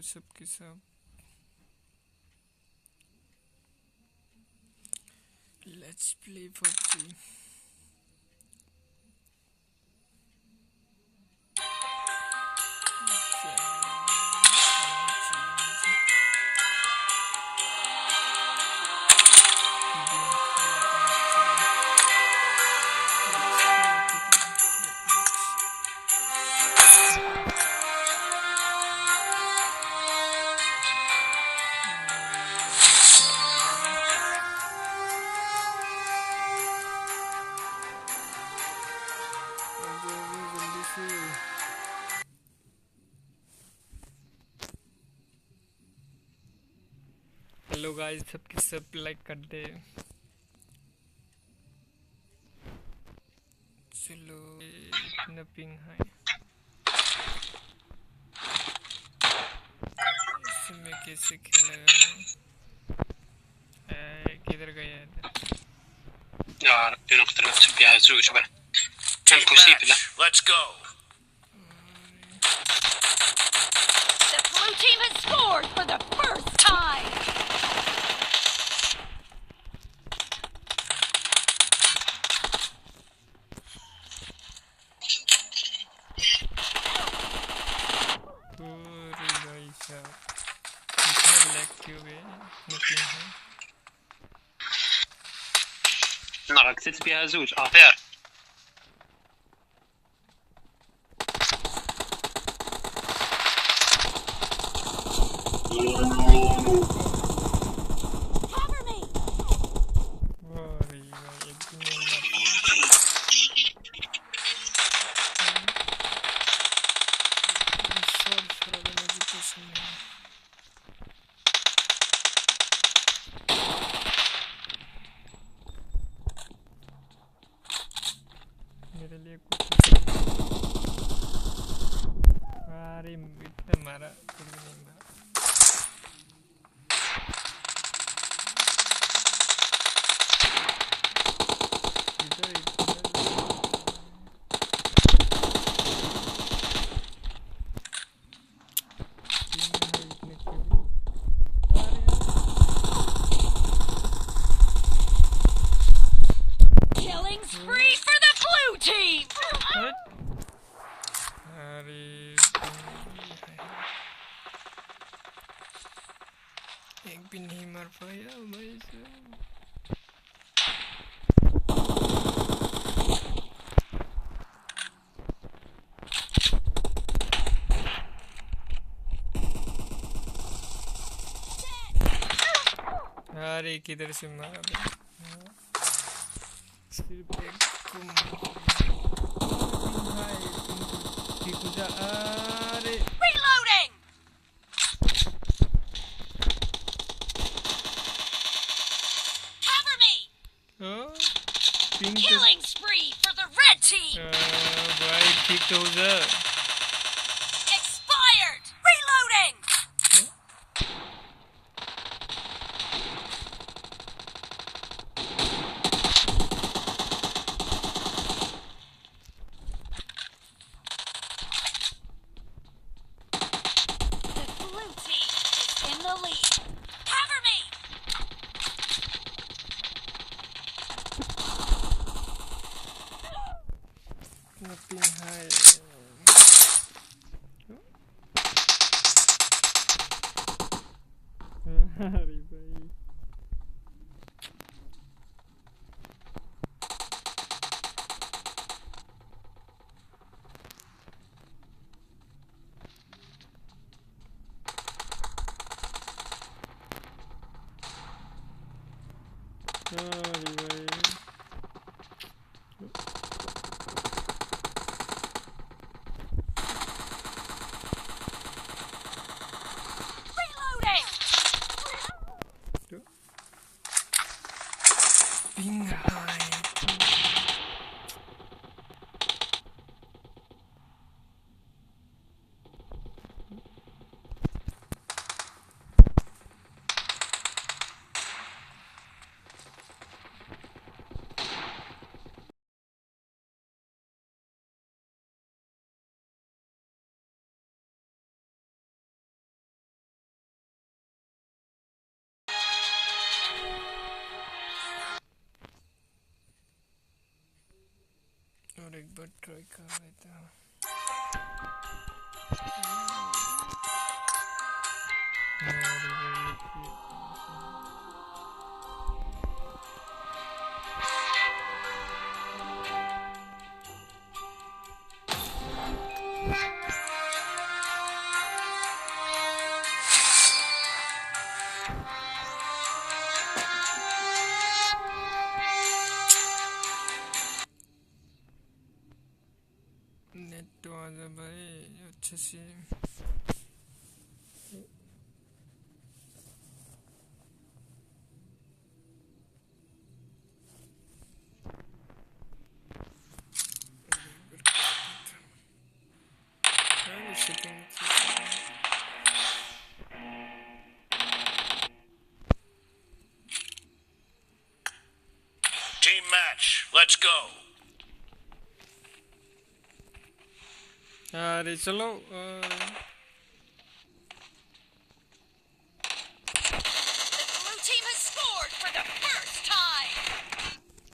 सबके सब let's play PUBG. Hello guys, सबके सब लाइक कर दे। चलो इतना पिंग है, इसमें कैसे खेलेगा? किधर गया इधर? यार तीनों की तरफ से بيهزوش بقى. impossibile. Let's go. The blue team has scored for the first time. अरे भाई साहब, इतना लैग क्यों गया? पिंग है। نعرف كتبت بيهزوش there. Cover me. अरे भाई एक भी नहीं मेरे लिए कुछ अरे इतना मारा फिर भी नहीं मारा। इधर Killing spree for the blue team. अरे एक भी नहीं मार पाया भाई साहब। अरे किधर से मारा सिर्फ अरे Reloading. Cover me. Killing spree for the red team. भाई ठीक तो हो जा। Expired. Reloading. The blue team is in the lead. Cover me. Nothing high. अरे भाई अरे भाई पिंग हाई। और एक बार ट्राई कर लेता हूँ. नेट तो आ जा भाई अच्छे से. Team match, let's go. अरे चलो